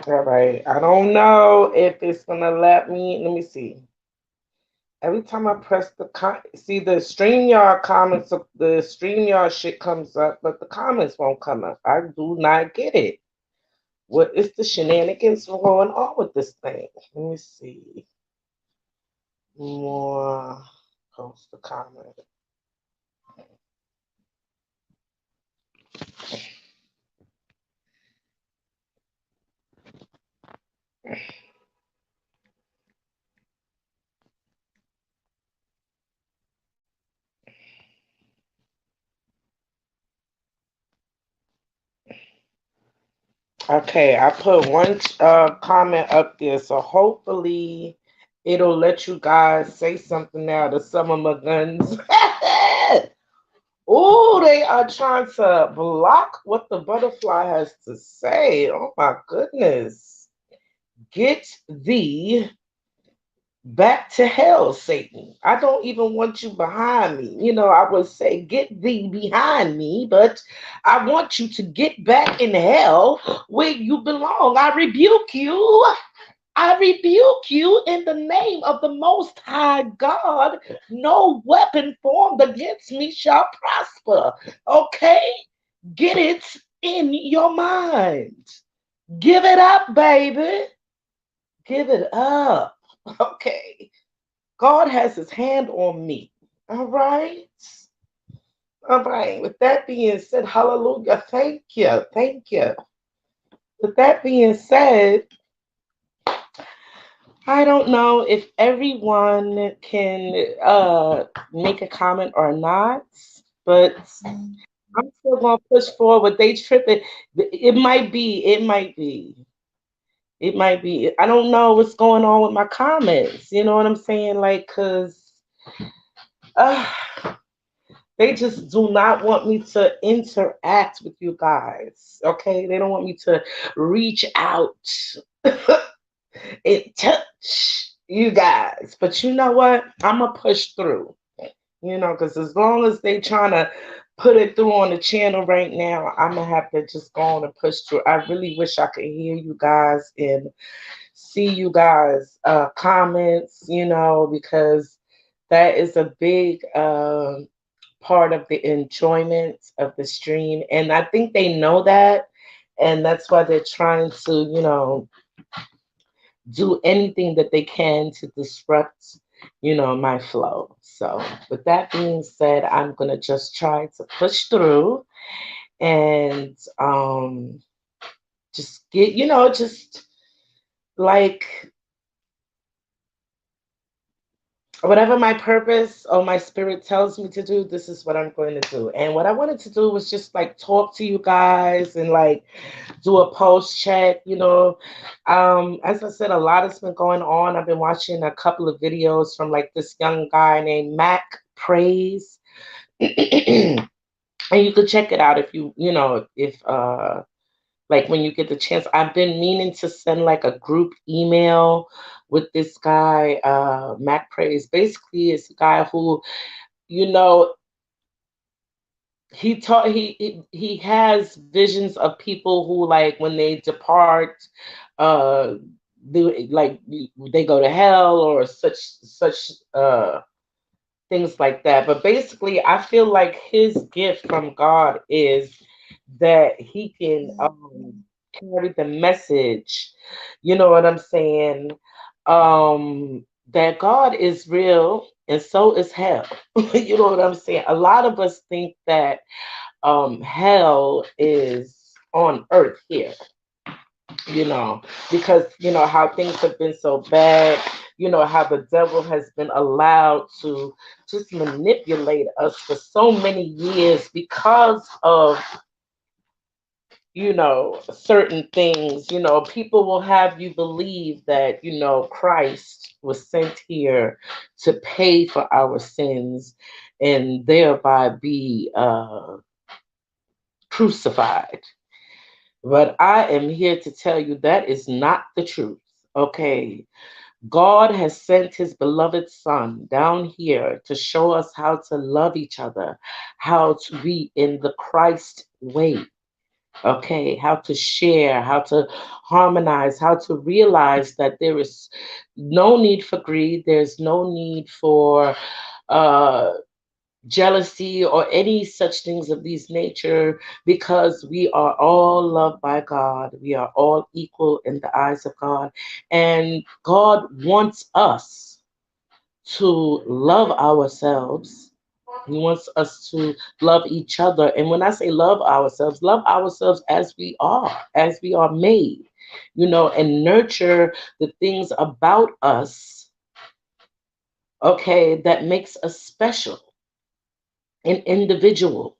All right. I don't know if it's gonna let me. Let me see. Every time I press see the StreamYard comments, the StreamYard shit comes up, but the comments won't come up. I do not get it. What is the shenanigans going on with this thing? Let me see. More post the comment. Okay, I put one comment up there, so hopefully it'll let you guys say something now to some of my guns. Oh, they are trying to block what the butterfly has to say. Oh my goodness. Get thee back to hell, Satan. I don't even want you behind me. I would say, get thee behind me, but I want you to get back in hell where you belong. I rebuke you. I rebuke you in the name of the Most High God. No weapon formed against me shall prosper. Okay? Get it in your mind. Give it up, baby. Give it up. Okay. God has his hand on me. All right. All right. With that being said, hallelujah. Thank you. Thank you. With that being said, I don't know if everyone can make a comment or not, but I'm still gonna push forward. They tripping. It might be. It might be. It might be. I don't know what's going on with my comments. You know what I'm saying? Like, cause uh, they just do not want me to interact with you guys. Okay, they don't want me to reach out and touch you guys. But you know what? I'm gonna push through. Because as long as they trying to put it through on the channel right now, I'm gonna have to just go on and push through. I really wish I could hear you guys and see you guys comments, because that is a big part of the enjoyment of the stream. And I think they know that. And that's why they're trying to, do anything that they can to disrupt, my flow. So, with that being said, I'm going to just try to push through and just get, just like whatever my purpose or my spirit tells me to do, this is what I'm going to do. And what I wanted to do was just like talk to you guys and like do a post check, As I said, a lot has been going on. I've been watching a couple of videos from like this young guy named Mac Praise. And you could check it out if if like when you get the chance. I've been meaning to send like a group email with this guy, Mac Praise. Basically, it's a guy who, you know, he has visions of people who like when they depart, uh, they go to hell or such things like that. But basically, I feel like his gift from God is that he can carry the message. You know what I'm saying? That God is real and so is hell. You know what I'm saying? A lot of us think that hell is on earth here, because how things have been so bad, how the devil has been allowed to just manipulate us for so many years because of certain things. People will have you believe that Christ was sent here to pay for our sins and thereby be crucified. But I am here to tell you that is not the truth. Okay. God has sent his beloved son down here to show us how to love each other, how to be in the Christ way. Okay, how to share, how to harmonize, how to realize that there is no need for greed, there's no need for uh, jealousy or any such things of these nature, because we are all loved by God. We are all equal in the eyes of God. And God wants us to love ourselves. He wants us to love each other. And when I say love ourselves as we are made, and nurture the things about us, okay, that makes us special and individual,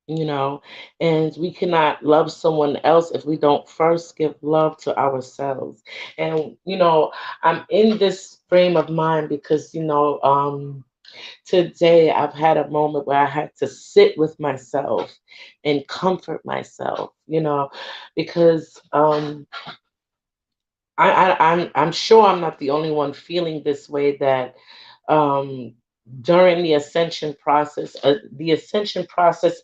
you know, and we cannot love someone else if we don't first give love to ourselves. And, I'm in this frame of mind because, today I've had a moment where I had to sit with myself and comfort myself, because I'm sure I'm not the only one feeling this way, that um, during the ascension process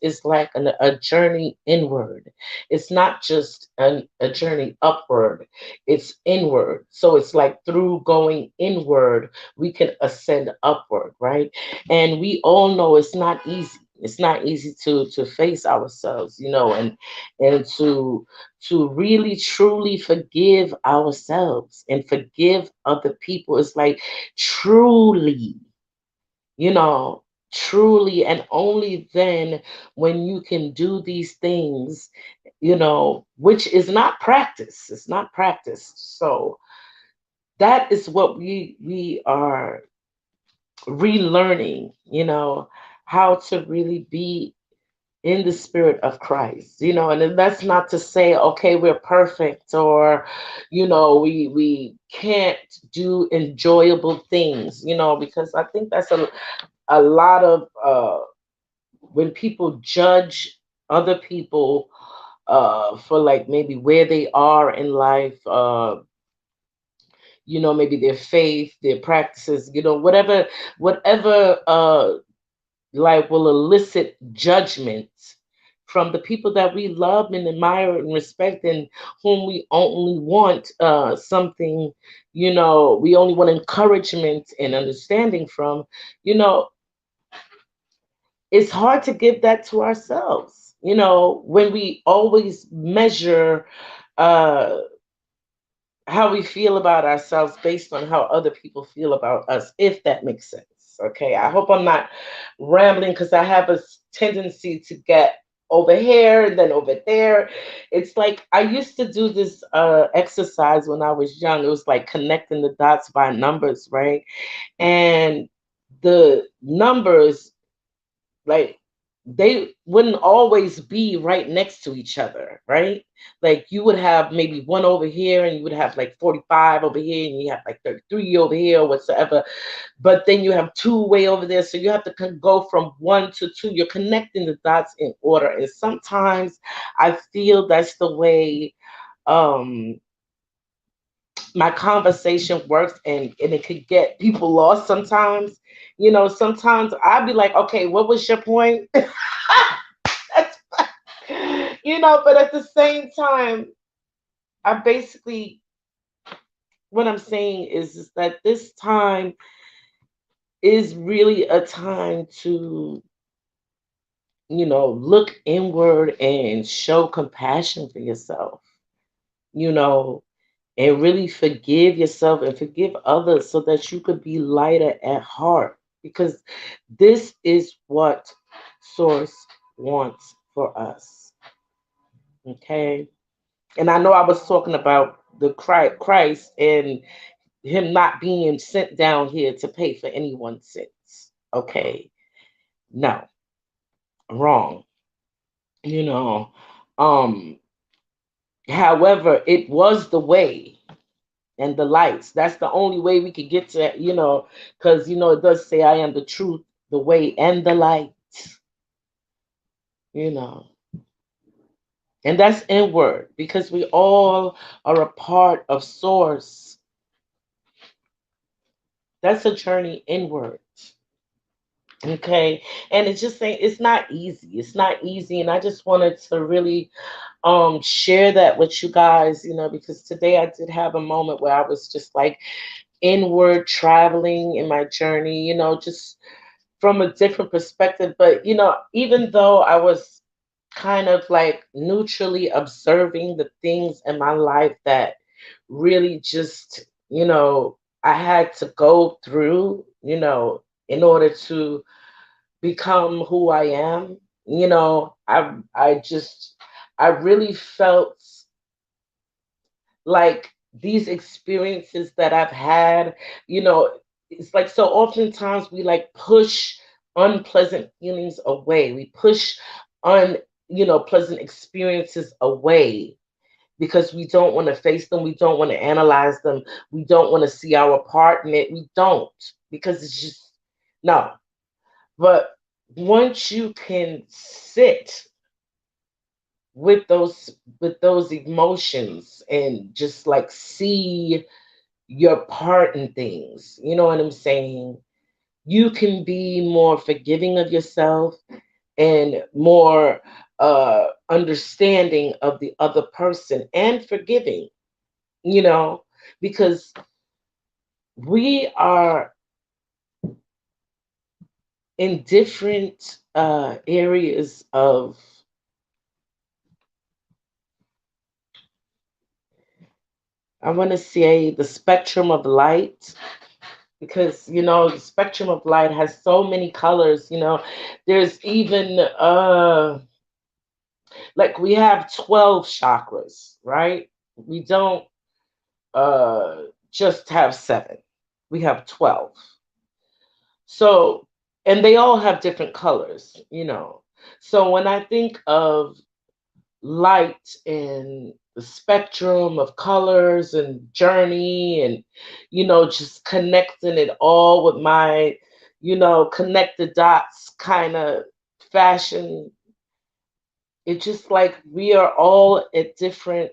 is like a journey inward. It's not just a journey upward, it's inward. So it's like through going inward, we can ascend upward, right? And we all know it's not easy. It's not easy to face ourselves, and to really truly forgive ourselves and forgive other people. It's like truly, you know, truly, and only then, when you can do these things, which is not practice. It's not practiced. So that is what we are relearning, how to really be in the spirit of Christ, and then that's not to say, okay, we're perfect, or, we can't do enjoyable things, because I think that's a lot of when people judge other people for like maybe where they are in life, maybe their faith, their practices, whatever like will elicit judgment from the people that we love and admire and respect, and whom we only want something, we only want encouragement and understanding from, you know, it's hard to give that to ourselves, when we always measure uh, how we feel about ourselves based on how other people feel about us, if that makes sense. Okay, I hope I'm not rambling, because I have a tendency to get over here and then over there. It's like I used to do this exercise when I was young. It was like connecting the dots by numbers, right? And the numbers, like, they wouldn't always be right next to each other, right? Like you would have maybe one over here, and you would have like 45 over here, and you have like 33 over here, or whatsoever. But then you have two way over there. So you have to go from one to two. You're connecting the dots in order. And sometimes I feel that's the way um my conversation works, and it could get people lost sometimes. Sometimes I'd be like, okay, what was your point? That's but at the same time, I basically, what I'm saying is that this time is really a time to, look inward and show compassion for yourself, you know, and really forgive yourself and forgive others, so that you could be lighter at heart, because this is what Source wants for us. Okay. And I know I was talking about the Christ and him not being sent down here to pay for anyone's sins. Okay. No, wrong. You know, um, however, it was the way and the lights. That's the only way we could get to, because, it does say, I am the truth, the way, and the light, you know. And that's inward, because we all are a part of Source. That's a journey inward. Okay. And it's just saying it's not easy. It's not easy. And I just wanted to really share that with you guys, because today I did have a moment where I was just like inward traveling in my journey, just from a different perspective. But, even though I was kind of like neutrally observing the things in my life that really just, I had to go through, in order to become who I am, I really felt like these experiences that I've had, it's like so oftentimes we like push unpleasant feelings away. We push un pleasant experiences away because we don't want to face them, we don't want to analyze them, we don't want to see our part in it. We don't, because it's just no. But once you can sit with those emotions and just like see your part in things, you know what I'm saying? You can be more forgiving of yourself and more understanding of the other person and forgiving, you know, because we are in different areas of, I want to say, the spectrum of light, because the spectrum of light has so many colors. There's even like we have 12 chakras, right? We don't uh just have 7. We have 12. So, and they all have different colors. So when I think of light and the spectrum of colors and journey, and just connecting it all with my connect the dots kind of fashion, it's just like we are all at different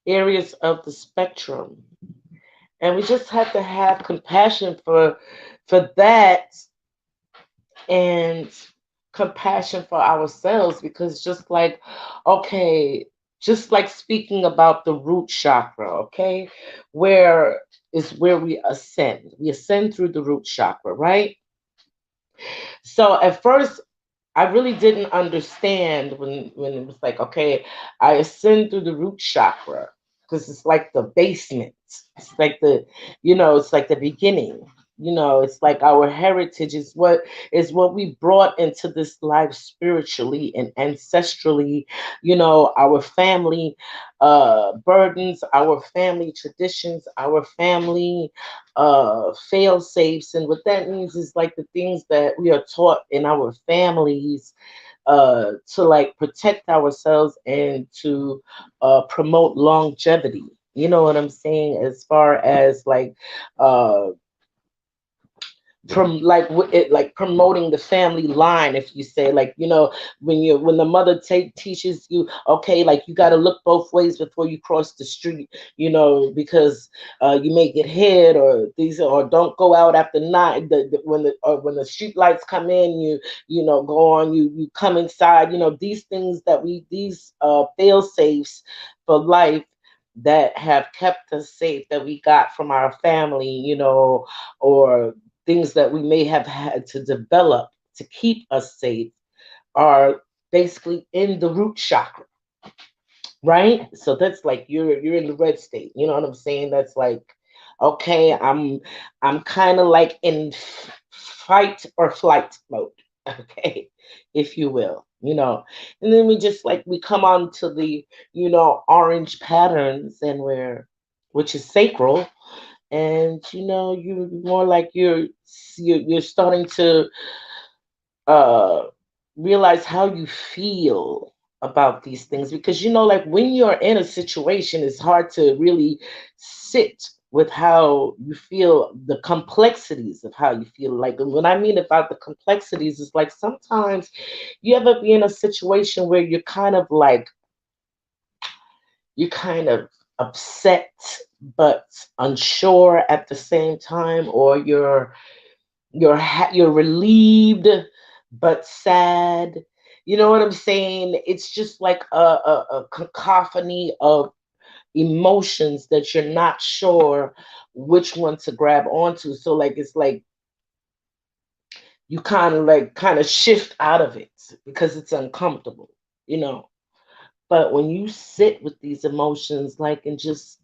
areas of the spectrum, and we just have to have compassion for that, and compassion for ourselves, because just like, okay, just like speaking about the root chakra, okay, where is where we ascend through the root chakra, right? So at first I really didn't understand when it was like, okay, I ascend through the root chakra because it's like the basement. It's like it's like the beginning. It's like our heritage is what we brought into this life spiritually and ancestrally. Our family burdens, our family traditions, our family fail safes. And what that means is like the things that we are taught in our families to like protect ourselves and to promote longevity. You know what I'm saying? As far as like uh, from like it like promoting the family line, if you say, like, when the mother teaches you, okay, like you got to look both ways before you cross the street, because you may get hit, or these, or don't go out after night, when the street lights come in, go on, you come inside, these things that we these fail safes for life that have kept us safe, that we got from our family, or things that we may have had to develop to keep us safe, are basically in the root chakra, right? So that's like you're in the red state. You know what I'm saying? That's like, okay, I'm kind of like in fight or flight mode, okay, if you will. And then we come on to the orange patterns, and which is sacral, and you're more like you're starting to uh realize how you feel about these things, because like when you're in a situation, it's hard to really sit with how you feel, the complexities of how you feel. Like, and what I mean about the complexities is like sometimes you ever be in a situation where you're kind of upset but unsure at the same time, or you're relieved but sad. You know what I'm saying? It's just like a cacophony of emotions that you're not sure which one to grab onto. So like it's like you kind of shift out of it because it's uncomfortable, you know. But when you sit with these emotions, like, and just,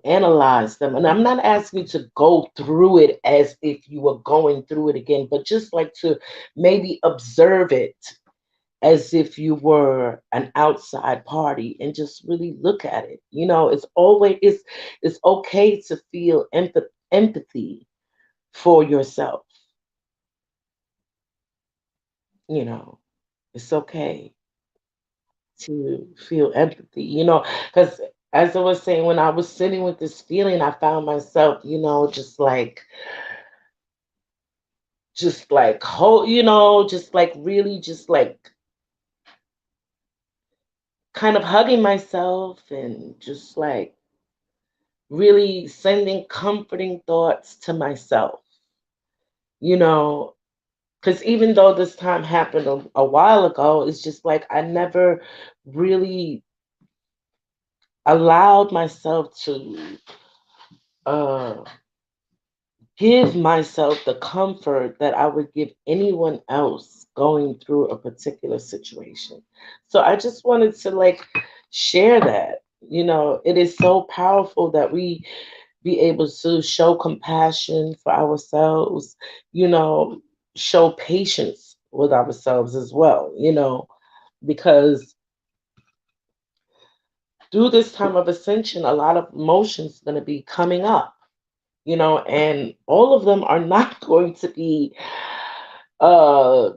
analyze them, and I'm not asking you to go through it as if you were going through it again, but just like to maybe observe it as if you were an outside party and just really look at it. It's okay to feel empathy for yourself. You know, it's okay to feel empathy, because as I was saying, when I was sitting with this feeling, I found myself, just like whole, just like really just like kind of hugging myself and just like really sending comforting thoughts to myself, you know, because even though this time happened a while ago, it's just like I never really allowed myself to uh, give myself the comfort that I would give anyone else going through a particular situation. So I just wanted to like share that. It is so powerful that we be able to show compassion for ourselves, you know, show patience with ourselves as well, because through this time of ascension, a lot of emotions going to be coming up, and all of them are not going to be uh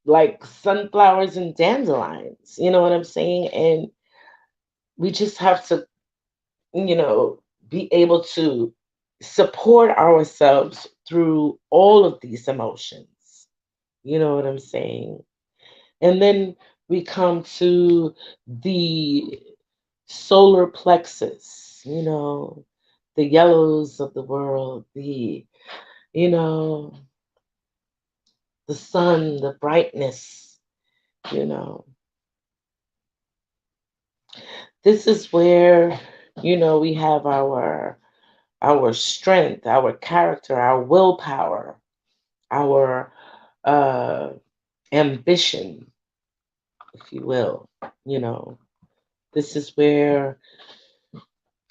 like sunflowers and dandelions, you know what I'm saying? And we just have to, you know, be able to support ourselves through all of these emotions. You know what I'm saying? And then we come to the solar plexus, the yellows of the world, you know, the sun, the brightness, you know. This is where, we have our strength, our character, our willpower, our uh ambition, if you will. You know, this is where,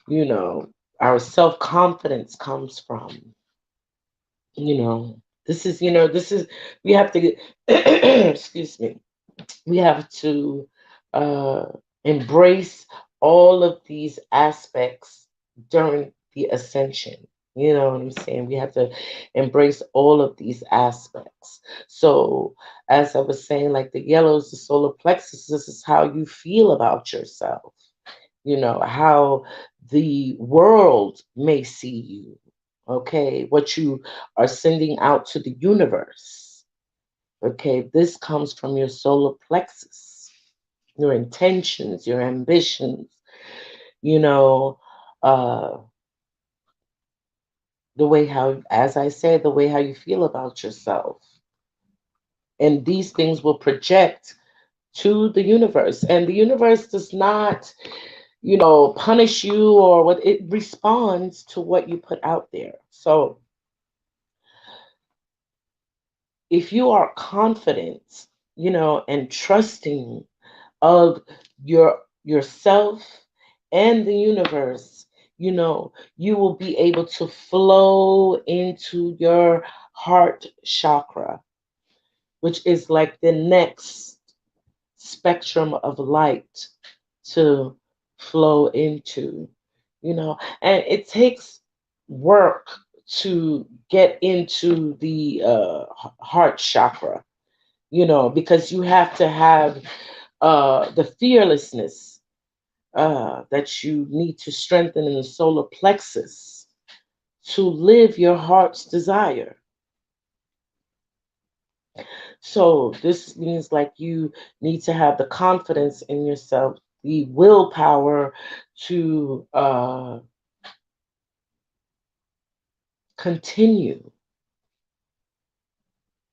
you know, our self-confidence comes from. You know, this is we have to excuse me. We have to uh embrace all of these aspects during the ascension. You know what I'm saying? We have to embrace all of these aspects. So, as I was saying, like the yellows, the solar plexus, this is how you feel about yourself, how the world may see you, okay, what you are sending out to the universe, okay. This comes from your solar plexus, your intentions, your ambitions, you know, uh, the way how, as I said, the way how you feel about yourself. And these things will project to the universe. And the universe does not, punish you or what, it responds to what you put out there. So if you are confident, and trusting of yourself and the universe, you will be able to flow into your heart chakra, which is like the next spectrum of light to flow into, and it takes work to get into the heart chakra, because you have to have the fearlessness that you need to strengthen in the solar plexus to live your heart's desire. So this means like you need to have the confidence in yourself, the willpower to continue,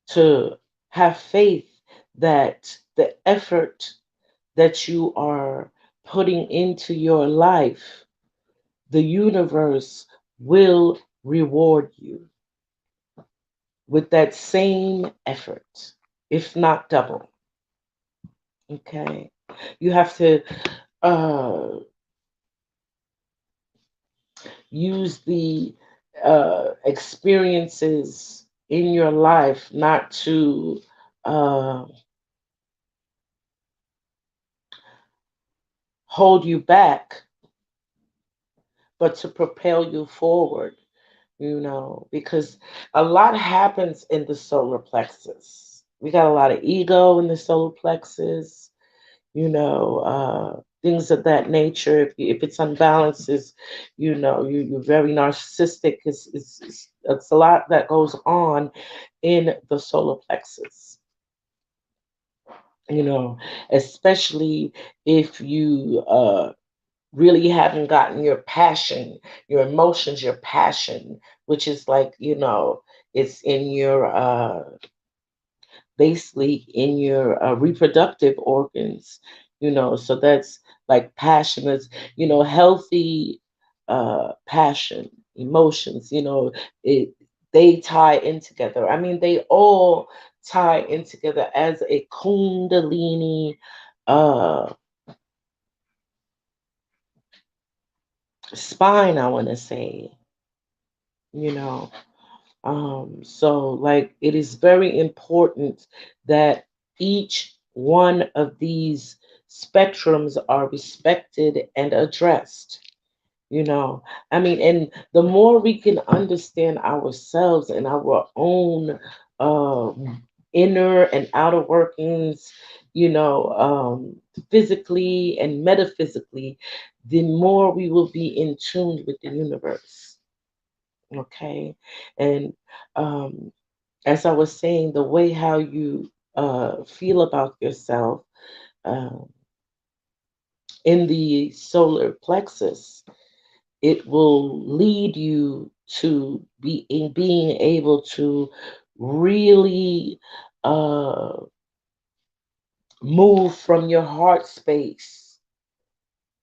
to have faith that the effort that you are putting into your life, the universe will reward you with that same effort, if not double. Okay. You have to uh, use the experiences in your life not to uh, hold you back, but to propel you forward, because a lot happens in the solar plexus. We got a lot of ego in the solar plexus, things of that nature. If it's unbalanced, you're very narcissistic. It's a lot that goes on in the solar plexus, you know, especially if you really haven't gotten your passion, your emotions, your passion, which is like, it's in your basically in your reproductive organs, so that's like passionate, healthy passion, emotions, it they tie in together. I mean, they all tie in together as a kundalini uh spine, I want to say, you know. So, like, it is very important that each one of these spectrums are respected and addressed. You know, I mean, and the more we can understand ourselves and our own inner and outer workings, physically and metaphysically, the more we will be in tune with the universe. Okay. And um, as I was saying, the way how you feel about yourself uh, in the solar plexus, it will lead you to being able to really uh, move from your heart space,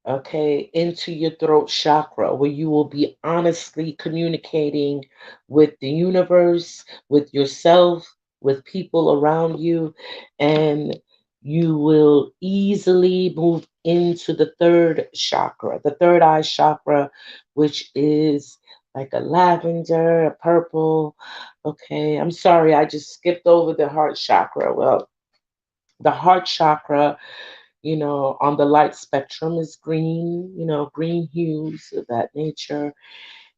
okay, into your throat chakra, where you will be honestly communicating with the universe, with yourself, with people around you, and you will easily move into the third chakra, the third eye chakra, which is like a lavender, a purple. Okay, I'm sorry, I just skipped over the heart chakra. Well, the heart chakra, on the light spectrum is green, green hues of that nature.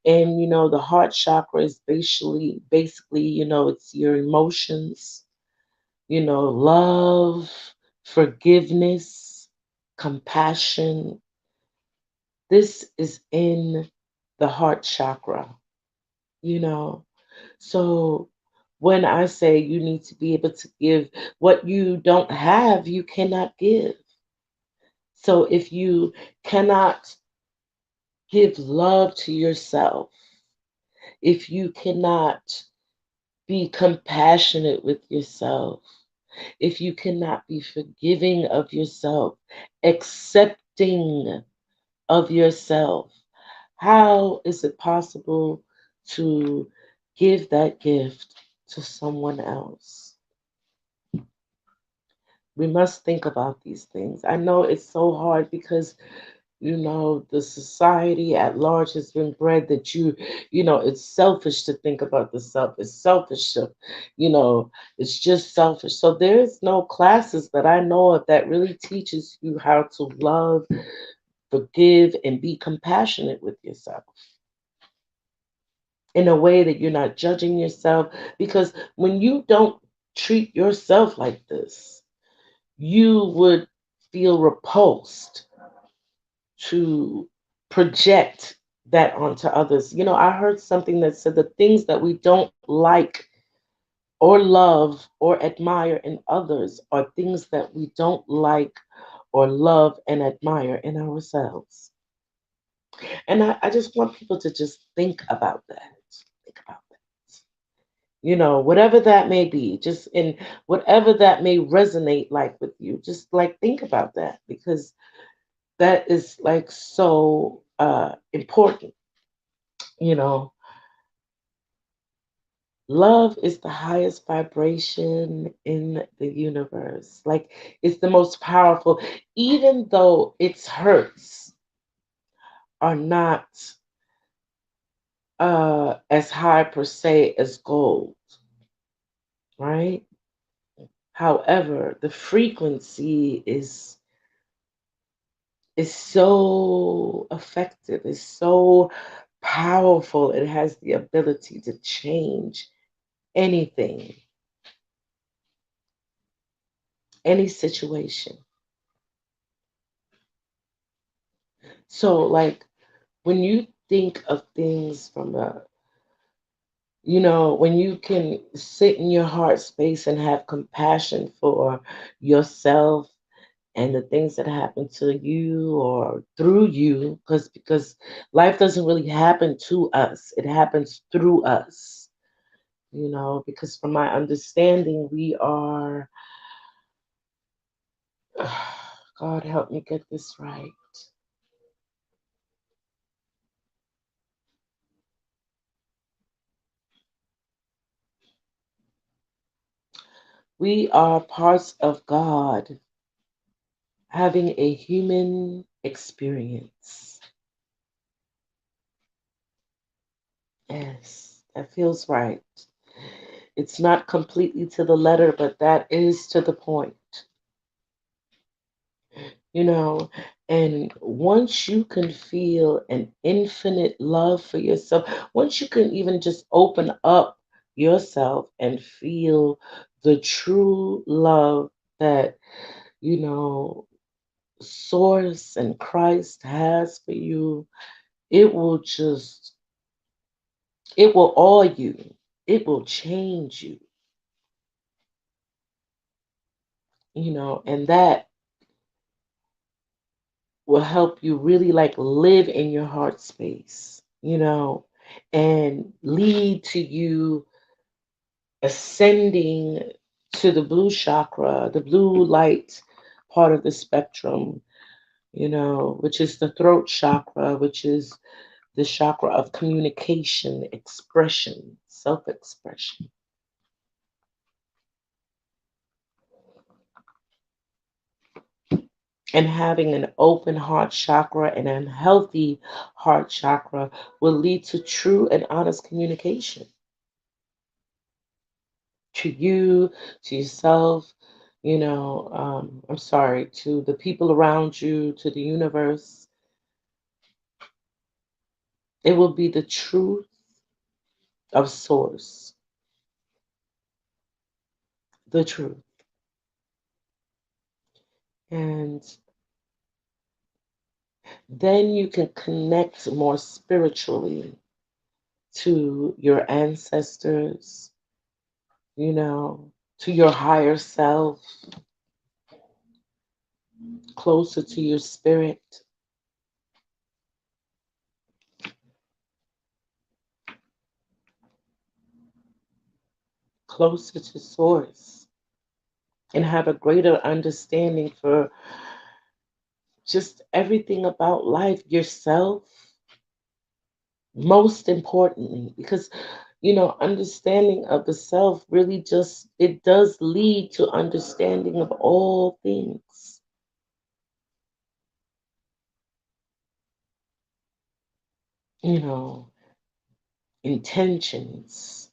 And the heart chakra is basically, it's your emotions, love, forgiveness, compassion. This is in the heart chakra, you know. So when I say you need to be able to give what you don't have, you cannot give. So if you cannot give love to yourself, if you cannot be compassionate with yourself, if you cannot be forgiving of yourself, accepting of yourself, how is it possible to give that gift to someone else? We must think about these things. I know it's so hard because the society at large has been bred that it's selfish to think about the self. It's selfish to, you know, it's just selfish. So there's no classes that I know of that really teaches you how to love, forgive, and be compassionate with yourself in a way that you're not judging yourself. Because when you don't treat yourself like this, you would feel repulsed to project that onto others. I heard something that said the things that we don't like or love or admire in others are things that we don't like or love and admire in ourselves. And I just want people to just think about that. Think about that. whatever that may be, just in whatever that may resonate like with you, just like think about that, because that is like so important. you know Love is the highest vibration in the universe. Like, it's the most powerful, even though its hurts are not as high per se as gold, right? However, the frequency is so effective, is so powerful. It has the ability to change anything, any situation. So, like, when you think of things from when you can sit in your heart space and have compassion for yourself and the things that happen to you or through you, because life doesn't really happen to us, it happens through us. Because from my understanding, we are God help me get this right. We are parts of God having a human experience. Yes, that feels right. It's not completely to the letter, but that is to the point. you know and once you can feel an infinite love for yourself, once you can even just open up yourself and feel the true love that you know source and Christ has for you, it will just it will awe you, it will change you. And that will help you really like live in your heart space, and lead to you ascending to the blue chakra, the blue light part of the spectrum, which is the throat chakra, which is the chakra of communication, expression, self expression. And having an open heart chakra and a healthy heart chakra will lead to true and honest communication to you, to yourself, I'm sorry, to the people around you, to the universe. It will be the truth of source, the truth. And then you can connect more spiritually to your ancestors, to your higher self, closer to your spirit, closer to source, and have a greater understanding for just everything about life, yourself, most importantly, because understanding of the self really just it does lead to understanding of all things, you know, intentions,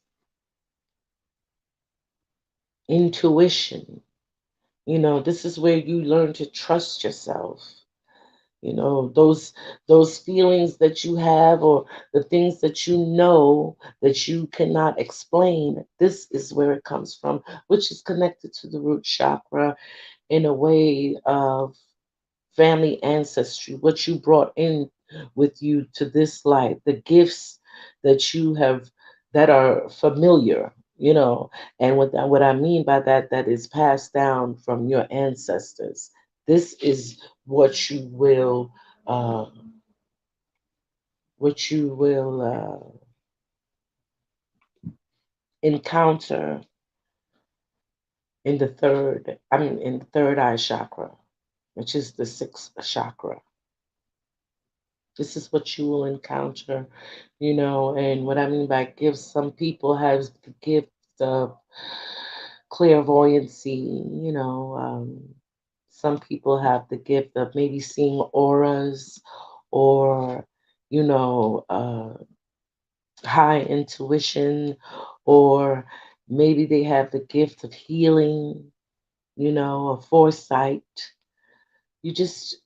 intuition. This is where you learn to trust yourself. Those feelings that you have, or the things that that you cannot explain, this is where it comes from, which is connected to the root chakra in a way of family ancestry, what you brought in with you to this life, the gifts that you have that are familiar, and what I mean by that, that is passed down from your ancestors. This is what you will, uh, what you will encounter in the third eye chakra, which is the sixth chakra. This is what you will encounter, and what I mean by gifts, some people have the gift of clairvoyancy, some people have the gift of maybe seeing auras or, you know, high intuition, or maybe they have the gift of healing, a foresight. You just,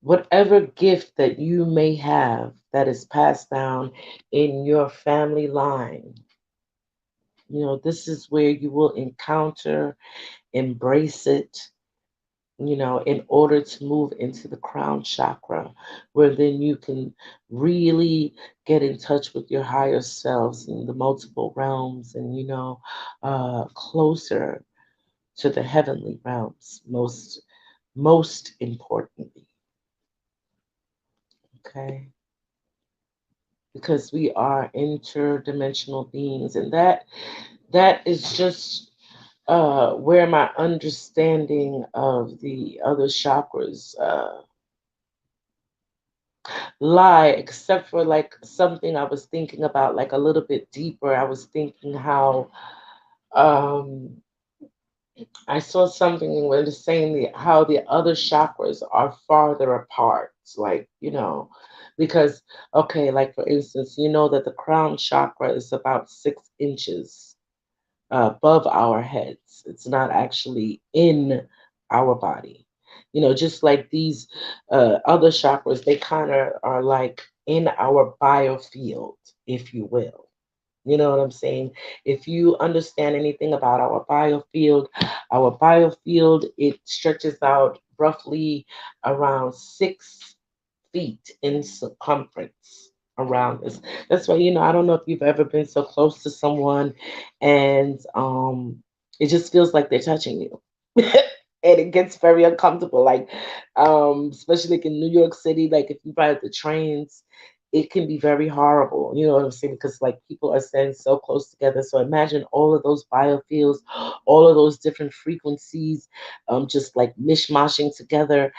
whatever gift that you may have that is passed down in your family line, this is where you will encounter, embrace it, in order to move into the crown chakra, where then you can really get in touch with your higher selves in the multiple realms and, closer to the heavenly realms, most importantly. Okay. Because we are interdimensional beings, and that is just where my understanding of the other chakras lie, except for like something I was thinking about, like a little bit deeper. I was thinking how um, I saw something where it's saying how the other chakras are farther apart. Like, because, okay, like for instance, you know that the crown chakra is about 6 inches above our heads. It's not actually in our body. Just like these other chakras, they kind of are like in our biofield, if you will. You know what I'm saying? If you understand anything about our biofield, it stretches out roughly around 6 feet in circumference around us. That's why, I don't know if you've ever been so close to someone and it just feels like they're touching you. And it gets very uncomfortable. Like, especially like in New York City, like if you ride the trains, it can be very horrible. You know what I'm saying? Because like people are standing so close together. So imagine all of those biofields, all of those different frequencies, just like mishmashing together.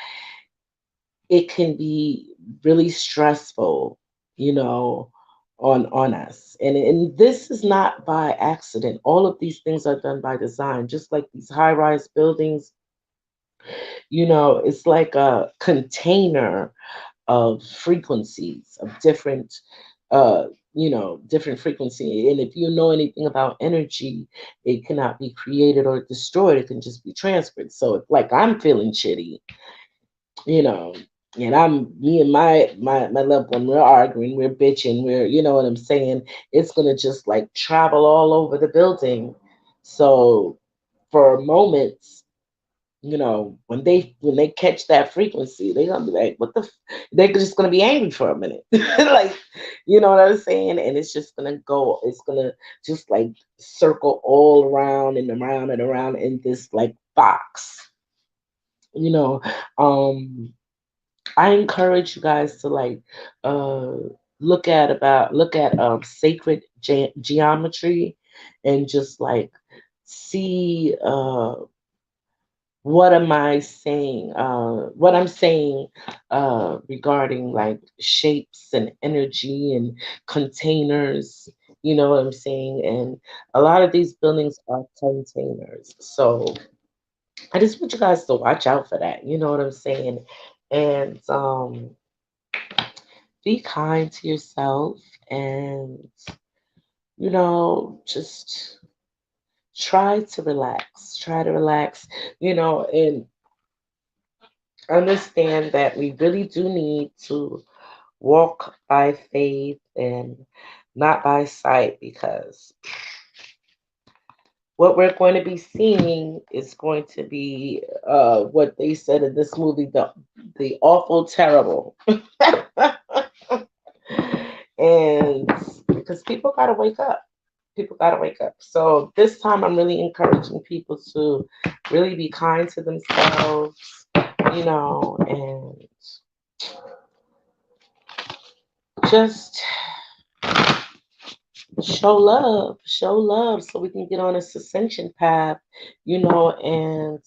It can be really stressful, you know, on us. And this is not by accident. All of these things are done by design. Just like these high-rise buildings, it's like a container of frequencies of different different frequency. And if you know anything about energy, it cannot be created or destroyed. It can just be transferred. So if like I'm feeling shitty, you know, and me and my loved one, we're arguing, we're bitching, you know what I'm saying? It's gonna just like travel all over the building. So for moments, when they catch that frequency, they're gonna be like, "What the?" They're just gonna be angry for a minute, like, you know what I'm saying? And it's just gonna go. It's gonna just like circle all around and around and around in this like box, you know. Um, I encourage you guys to like uh look at sacred geometry and just like see what am I saying? What I'm saying regarding like shapes and energy and containers. You know what I'm saying? And a lot of these buildings are containers. So I just want you guys to watch out for that. You know what I'm saying? And be kind to yourself and, just try to relax. Try to relax, and understand that we really do need to walk by faith and not by sight, because what we're going to be seeing is going to be what they said in this movie, the awful terrible. And because people got to wake up. People got to wake up. So this time I'm really encouraging people to really be kind to themselves, and just show love so we can get on this ascension path, and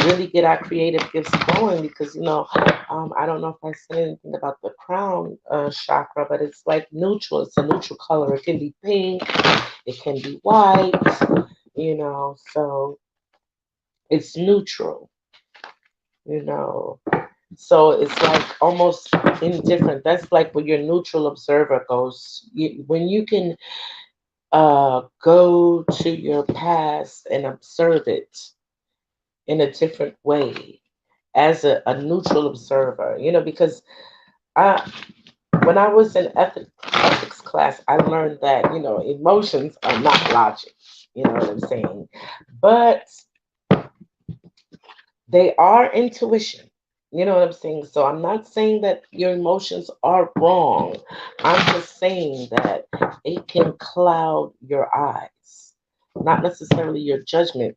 really get our creative gifts going because, I don't know if I said anything about the crown chakra, but it's like neutral. It's a neutral color. It can be pink, it can be white, so it's neutral, you know. So it's like almost indifferent. That's like where your neutral observer goes. When you can go to your past and observe it in a different way as a neutral observer, because I, when I was in ethics class, I learned that, emotions are not logic. You know what I'm saying? But they are intuition. You know what I'm saying? So I'm not saying that your emotions are wrong. I'm just saying that it can cloud your eyes, not necessarily your judgment.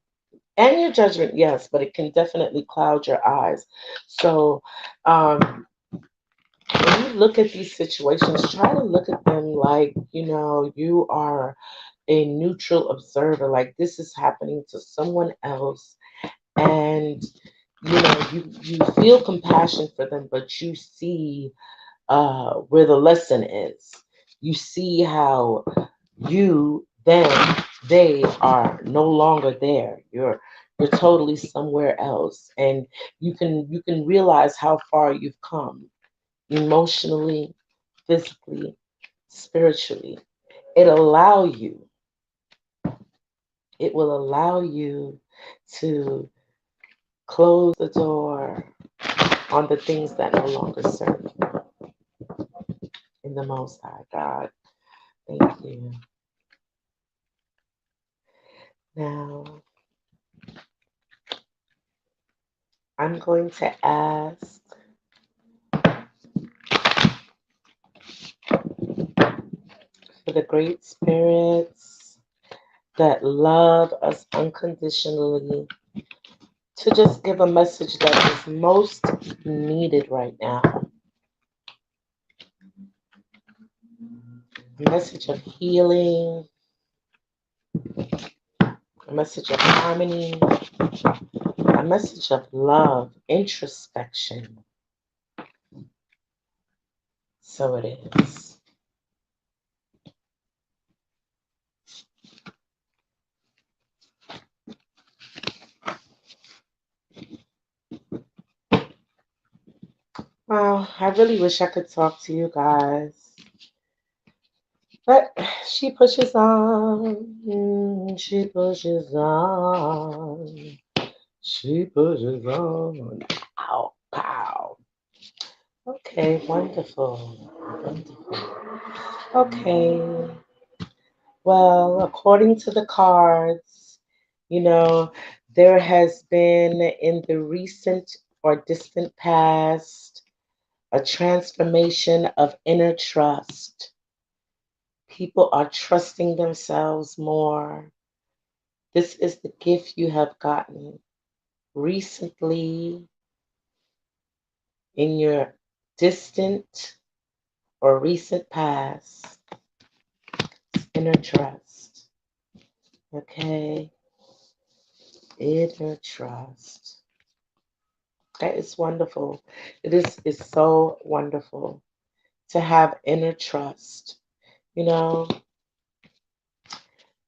And your judgment, yes, but it can definitely cloud your eyes. So um, when you look at these situations, try to look at them like, you are a neutral observer, like this is happening to someone else. And you feel compassion for them, but you see where the lesson is. You see how you then they are no longer there. You're totally somewhere else, and you can realize how far you've come emotionally, physically, spiritually. It allow you. It will allow you to close the door on the things that no longer serve you. In the Most High God, thank you. Now, I'm going to ask for the great spirits that love us unconditionally to just give a message that is most needed right now. A message of healing, a message of harmony, a message of love, introspection. So it is. Well, I really wish I could talk to you guys. But she pushes on, she pushes on, she pushes on. Pow, pow. Okay, wonderful, wonderful. Okay, well, according to the cards, you know, there has been in the recent or distant past a transformation of inner trust. People are trusting themselves more. This is the gift you have gotten recently in your distant or recent past. Inner trust. Okay? Inner trust. That is wonderful. It's so wonderful to have inner trust. You know,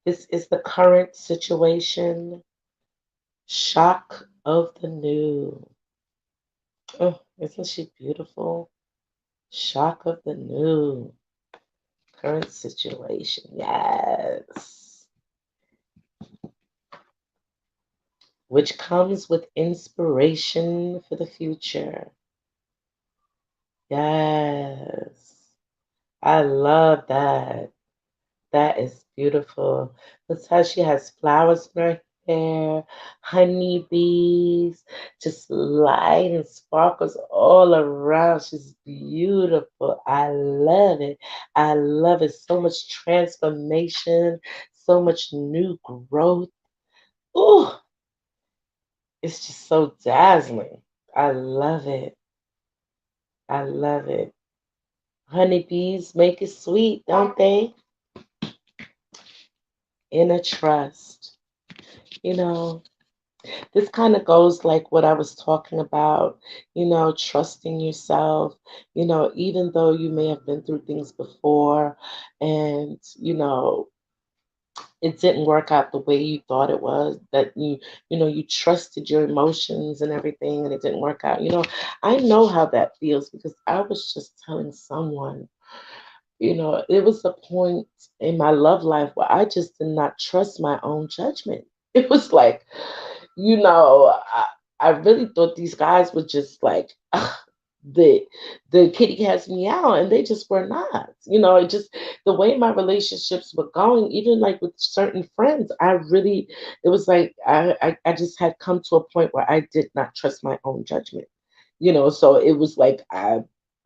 this is the current situation. Shock of the new. Oh, isn't she beautiful? Shock of the new. Current situation. Yes. Which comes with inspiration for the future. Yes. I love that. That is beautiful. That's how she has flowers in her hair, honeybees, just light and sparkles all around. She's beautiful. I love it. I love it. So much transformation, so much new growth. Ooh, it's just so dazzling. I love it. I love it. Honeybees make it sweet, don't they? inner trust. You know, this kind of goes like what I was talking about, trusting yourself, even though you may have been through things before and, it didn't work out the way you thought it was, that you trusted your emotions and everything and it didn't work out. I know how that feels because I was just telling someone, it was a point in my love life where I just did not trust my own judgment. It was like, I really thought these guys were just like, ugh, the the kitty has me out, and they just were not. It just the way my relationships were going, even like with certain friends, it was like I just had come to a point where I did not trust my own judgment. So it was like I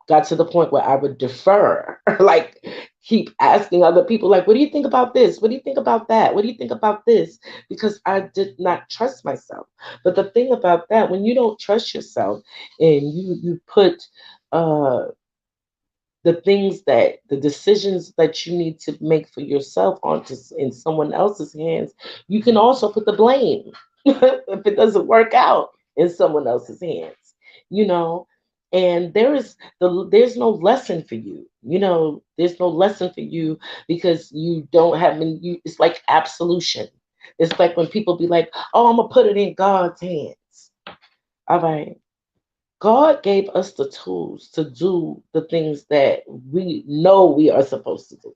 got to the point where I would defer, like keep asking other people, like, what do you think about this? What do you think about that? What do you think about this? Because I did not trust myself. But the thing about that, when you don't trust yourself and you put uh the decisions that you need to make for yourself in someone else's hands, you can also put the blame if it doesn't work out in someone else's hands, you know. And there's no lesson for you, there's no lesson for you because you don't have any. It's like absolution. It's like when people be like, "Oh, I'm gonna put it in God's hands." All right, God gave us the tools to do the things that we know we are supposed to do.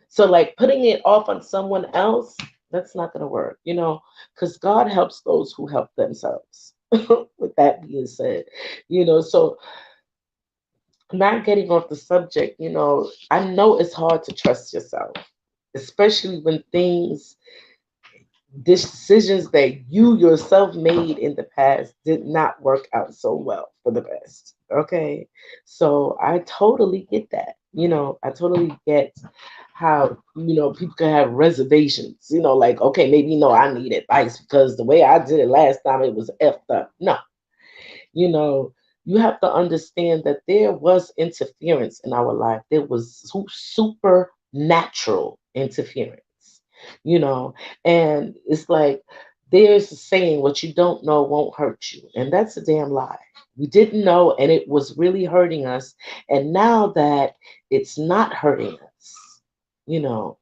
So, like putting it off on someone else, that's not going to work, because God helps those who help themselves. With that being said, so not getting off the subject, I know it's hard to trust yourself, especially when decisions that you yourself made in the past did not work out so well for the best. Okay. So I totally get that. I totally get how, people can have reservations, like, okay, maybe, I need advice because the way I did it last time, it was effed up. No, you know, you have to understand that there was interference in our life. There was supernatural interference, you know, and it's like there's a saying, what you don't know won't hurt you. And that's a damn lie. We didn't know, and it was really hurting us. And now that it's not hurting us, you know,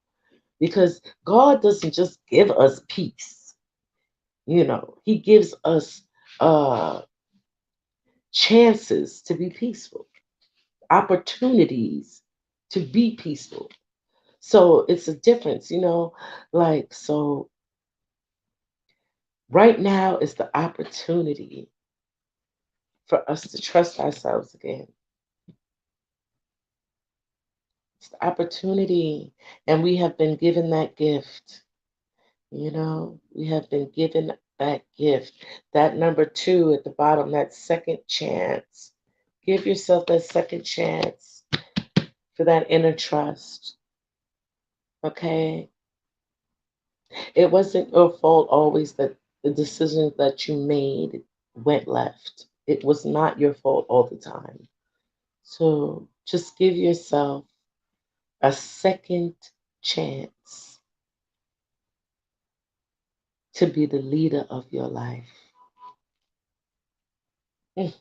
because God doesn't just give us peace, He gives us uh chances to be peaceful, opportunities to be peaceful. So it's a difference, like, so right now is the opportunity for us to trust ourselves again. It's the opportunity, and we have been given that gift. We have been given that gift. That number two at the bottom, that second chance. Give yourself that second chance for that inner trust. Okay? It wasn't your fault always that the decisions that you made went left. It was not your fault all the time. So just give yourself a second chance to be the leader of your life. Mm.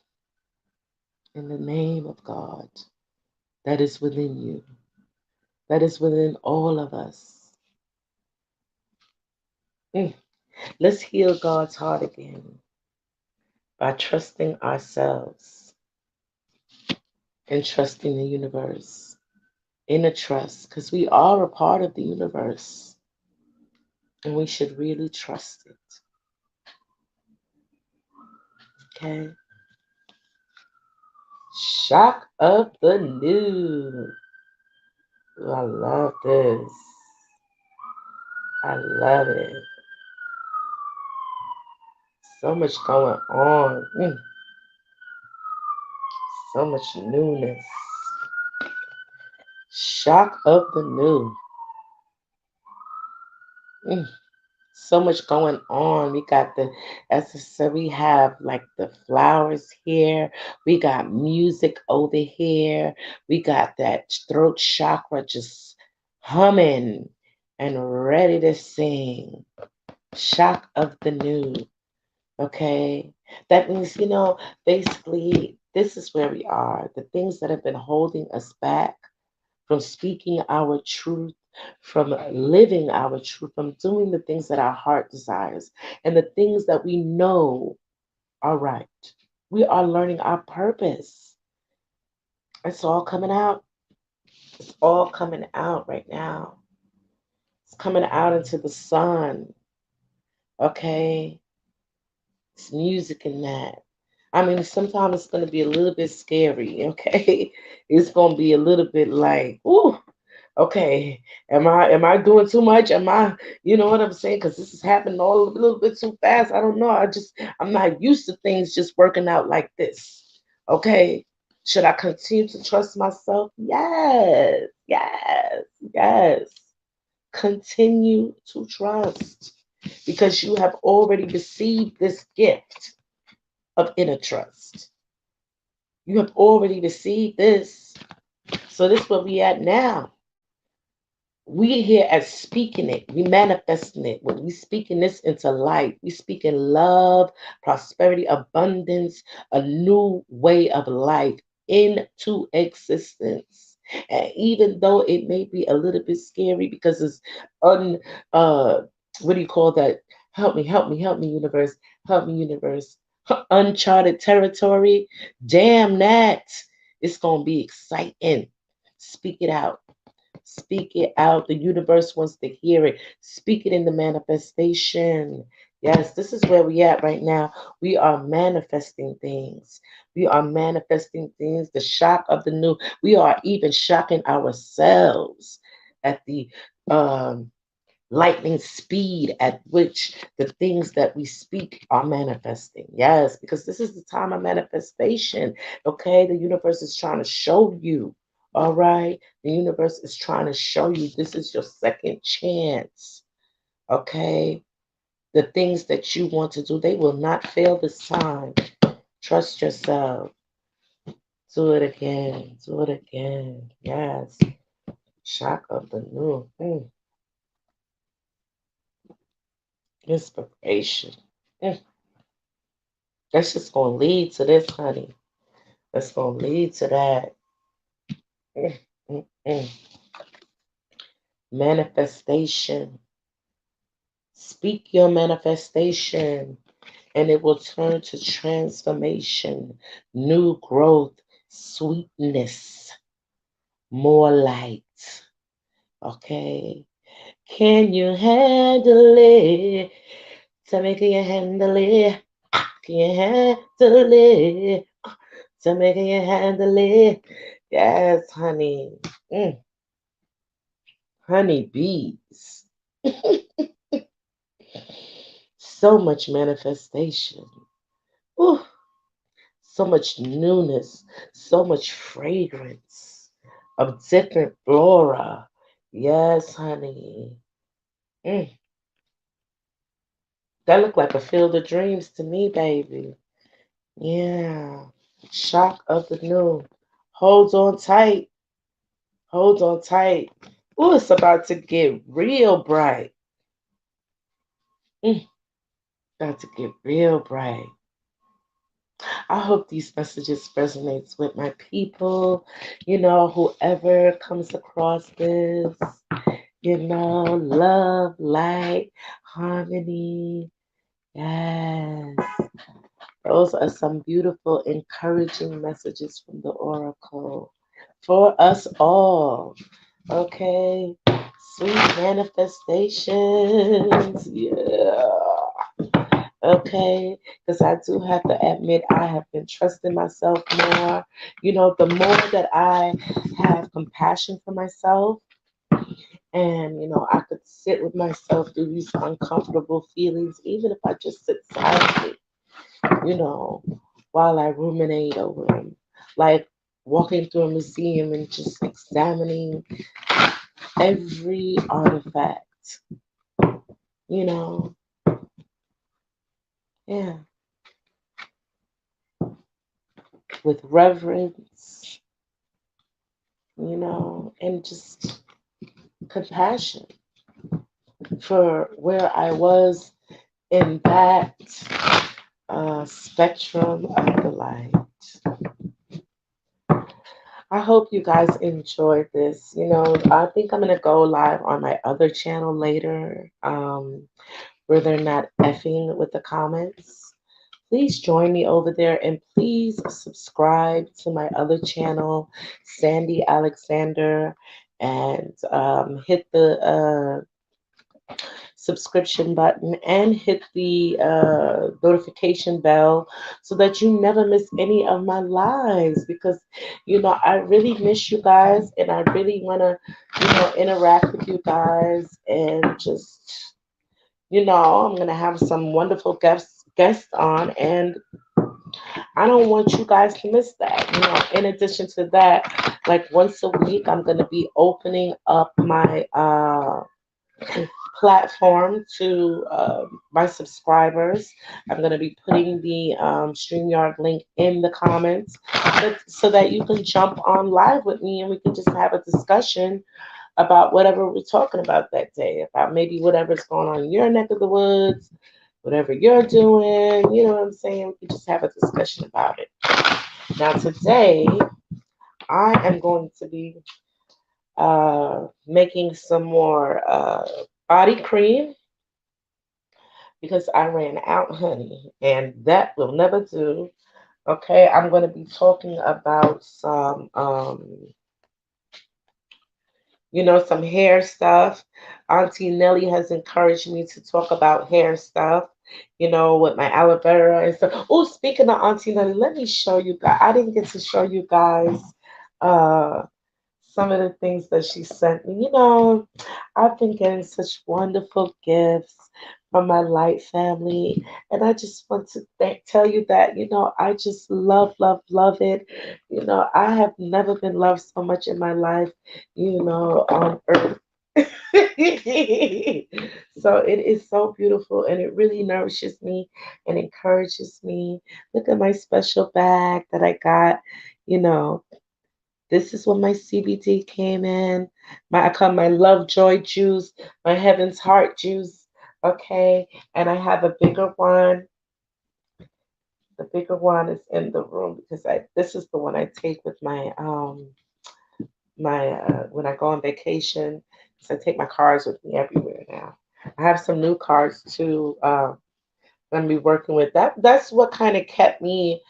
In the name of God that is within you, that is within all of us. Mm. Let's heal God's heart again by trusting ourselves and trusting the universe. Inner trust, because we are a part of the universe and we should really trust it. Okay? Shock of the news. Ooh, I love this. I love it. So much going on. So much newness. Shock of the new. Mm. So much going on. We got as I said, we have like the flowers here. We got music over here. We got that throat chakra just humming. and ready to sing. Shock of the new. Okay. That means, basically, this is where we are. The things that have been holding us back from speaking our truth, from living our truth, from doing the things that our heart desires, and the things that we know are right. We are learning our purpose. It's all coming out. It's all coming out right now. It's coming out into the sun. Okay. It's music in that. I mean, sometimes it's going to be a little bit scary. Okay. It's going to be a little bit like, ooh, okay, am I doing too much? Am I, you know what I'm saying? Because this is happening all a little bit too fast. I don't know. I'm not used to things just working out like this. Okay, should I continue to trust myself? Yes, yes, yes. Continue to trust because you have already received this gift of inner trust. You have already received this. So this is where we at now. We here as speaking it, we manifesting it. When we speaking this into life, we speaking love, prosperity, abundance, a new way of life into existence. And even though it may be a little bit scary because it's un uh what do you call that? Help me, universe, help me, universe. Uncharted territory. Damn that. It's gonna be exciting. Speak it out. Speak it out. The universe wants to hear it. Speak it in the manifestation. Yes, this is where we at right now. We are manifesting things. We are manifesting things. The shock of the new. We are even shocking ourselves at the um, lightning speed at which the things that we speak are manifesting. Yes, because this is the time of manifestation. Okay, the universe is trying to show you. All right, the universe is trying to show you this is your second chance. Okay, the things that you want to do, they will not fail this time. Trust yourself. Do it again. Do it again. Yes. Shock of the new. Inspiration. Mm. That's just going to lead to this, honey. That's going to lead to that. Mm, mm, mm. Manifestation. Speak your manifestation, and it will turn to transformation, new growth, sweetness, more light. Okay? Can you handle it? Tell me, can you handle it? Can you handle it? Tell me, can you handle it? Yes, honey. Mm. Honey bees. So much manifestation. Ooh, so much newness, so much fragrance of different flora. Yes, honey. Mm, that looked like a field of dreams to me, baby. Yeah. Shock of the new. Hold on tight. Hold on tight. Ooh, it's about to get real bright. Mm, about to get real bright. I hope these messages resonates with my people. Whoever comes across this, love, light, harmony. Yes. Those are some beautiful, encouraging messages from the Oracle for us all. Okay. Sweet manifestations. Yeah. Okay, because I do have to admit I have been trusting myself more. The more that I have compassion for myself, and I could sit with myself through these uncomfortable feelings, even if I just sit silently, you know, while I ruminate over them, like walking through a museum and just examining every artifact, you know, yeah, with reverence, and just compassion. for where I was in that spectrum of the light. I hope you guys enjoyed this. I think I'm gonna go live on my other channel later, where they're not effing with the comments. Please join me over there and please subscribe to my other channel, Sandy Alexander, and hit the subscription button and hit the notification bell so that you never miss any of my lives, because I really miss you guys and I really want to interact with you guys, and just I'm going to have some wonderful guests on, and I don't want you guys to miss that. In addition to that, like once a week I'm going to be opening up my platform to my subscribers. I'm going to be putting the StreamYard link in the comments, so that you can jump on live with me and we can just have a discussion about whatever we're talking about that day, about maybe whatever's going on in your neck of the woods, whatever you're doing. You know what I'm saying? We can just have a discussion about it. Now, today, I am going to be making some more body cream because I ran out, honey, and that will never do. Okay, I'm going to be talking about some hair stuff. Auntie Nelly has encouraged me to talk about hair stuff, with my aloe vera and stuff. Oh, speaking of Auntie Nelly, let me show you guys. I didn't get to show you guys uh, some of the things that she sent me. I've been getting such wonderful gifts from my Light family, and I just want to tell you that I just love, love, love it. I have never been loved so much in my life, on earth. So it is so beautiful and it really nourishes me and encourages me. Look at my special bag that I got. You know, this is when my CBD came in. I call my love joy juice, my heaven's heart juice. Okay, and I have a bigger one. The bigger one is in the room because this is the one I take with my when I go on vacation. So I take my cards with me everywhere now. I have some new cards too. I'm gonna be working with that. That's what kind of kept me.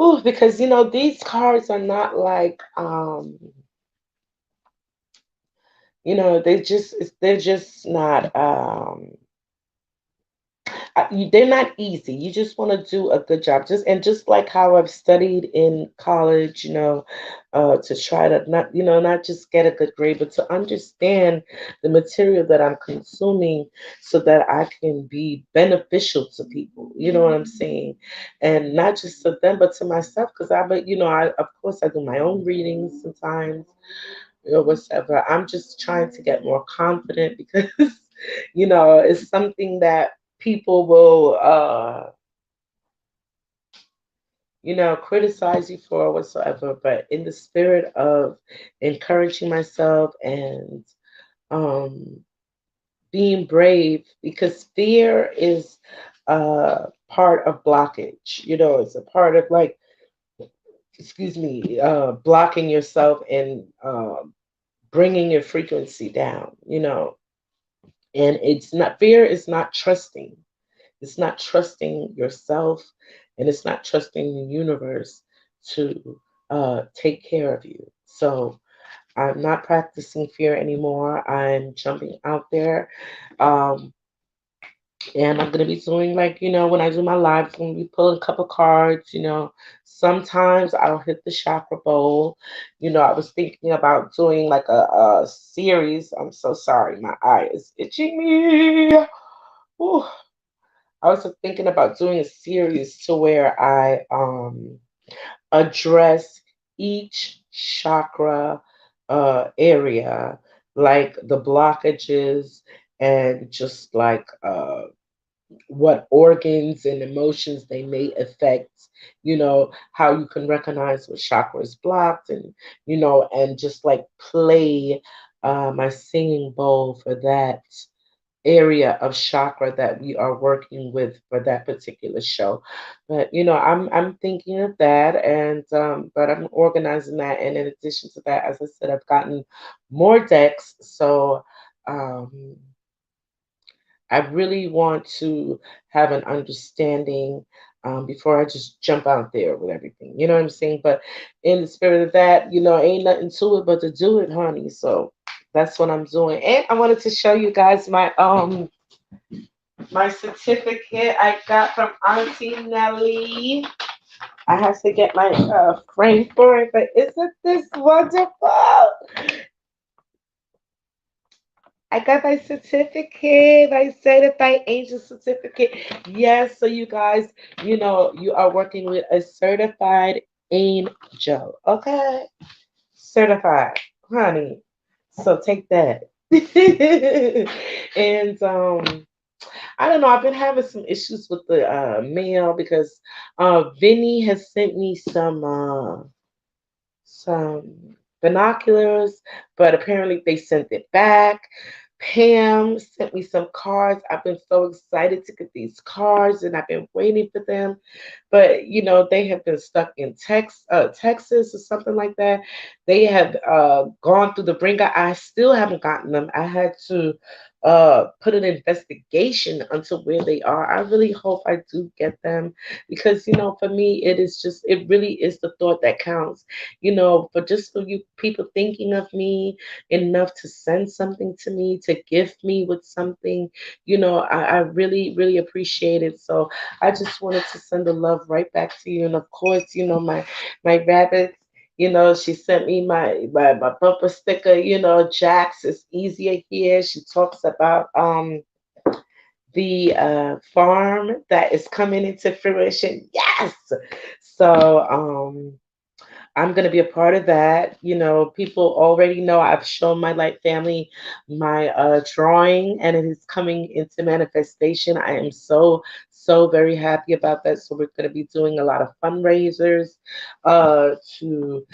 Ooh, because these cards are not like they're just not they're not easy. You just want to do a good job. Just like how I've studied in college, to try to not just get a good grade, but to understand the material that I'm consuming so that I can be beneficial to people. You know what I'm saying? And not just to them, but to myself. Because I of course I do my own readings sometimes, whatever. I'm just trying to get more confident because, it's something that people will, criticize you for whatsoever. But in the spirit of encouraging myself and um, being brave, because fear is part of blockage. It's a part of like, excuse me, blocking yourself and bringing your frequency down. And it's not fear is not trusting. It's not trusting yourself, and it's not trusting the universe to take care of you. So I'm not practicing fear anymore. I'm jumping out there. Um, and I'm gonna be doing like, when I do my lives, I'm gonna be pulling a couple cards, Sometimes I'll hit the chakra bowl. I was thinking about doing like a series. I'm so sorry, my eye is itching me. Ooh. I was thinking about doing a series to where I address each chakra area, like the blockages and just like what organs and emotions they may affect, how you can recognize what chakra is blocked, and and just like play my singing bowl for that area of chakra that we are working with for that particular show. But I'm thinking of that, and but I'm organizing that. And in addition to that, as I said, I've gotten more decks, so um, I really want to have an understanding. Before I just jump out there with everything, you know what I'm saying? But in the spirit of that, ain't nothing to it but to do it, honey. So that's what I'm doing. And I wanted to show you guys my certificate I got from Auntie Nelly. I have to get my frame for it, but isn't this wonderful? I got my certificate, my certified angel certificate. Yes, so you guys, you are working with a certified angel. Okay? Certified, honey. So take that. And I don't know. I've been having some issues with the mail because Vinny has sent me some binoculars, but apparently they sent it back. Pam sent me some cards. I've been so excited to get these cards, and I've been waiting for them. But they have been stuck in Texas or something like that. They have gone through the bringer. I still haven't gotten them. I had to put an investigation onto where they are. I really hope I do get them because for me, it really is the thought that counts. For just for you people thinking of me enough to send something to me, to gift me with something, I really, really appreciate it. So I just wanted to send the love right back to you. And of course, my rabbits. She sent me my bumper sticker. Jax is easier here. She talks about the farm that is coming into fruition. Yes. So I'm going to be a part of that. People already know I've shown my light family my drawing and it is coming into manifestation. I am so, so very happy about that. So, we're going to be doing a lot of fundraisers to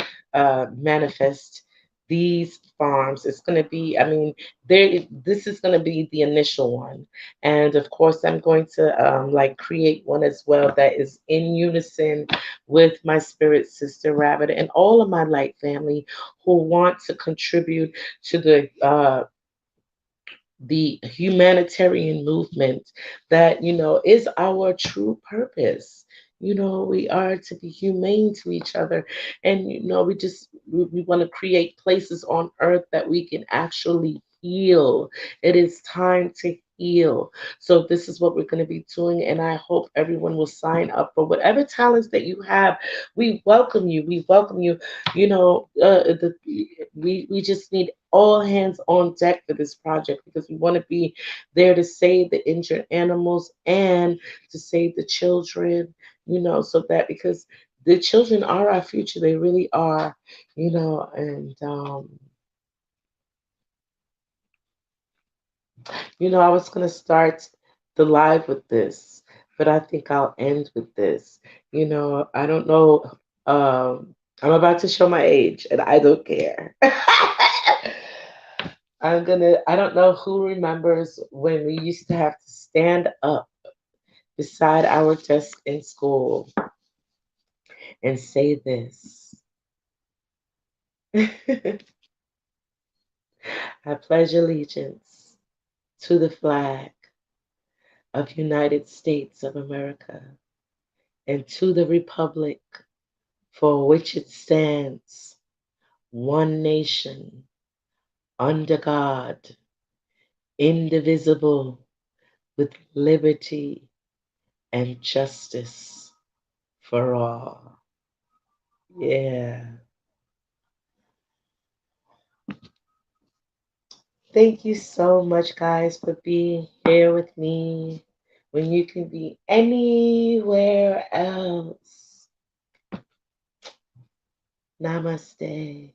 manifest these farms. It's going to be, I mean, this is going to be the initial one. And of course, I'm going to like create one as well that is in unison with my spirit sister Rabbit and all of my light family who want to contribute to the humanitarian movement that is our true purpose. We are to be humane to each other, and we want to create places on earth that we can actually heal. It is time to heal. So this is what we're going to be doing, and I hope everyone will sign up for whatever talents that you have. We welcome you. We welcome you. We just need all hands on deck for this project because we want to be there to save the injured animals and to save the children, so that because the children are our future, they really are, and I was going to start the live with this, but I think I'll end with this. I don't know. I'm about to show my age, and I don't care. I don't know who remembers when we used to have to stand up beside our desk in school and say this. I pledge allegiance to the flag of United States of America and to the republic for which it stands, one nation, under God, indivisible, with liberty and justice for all. Yeah. Thank you so much, guys, for being here with me when you can be anywhere else. Namaste.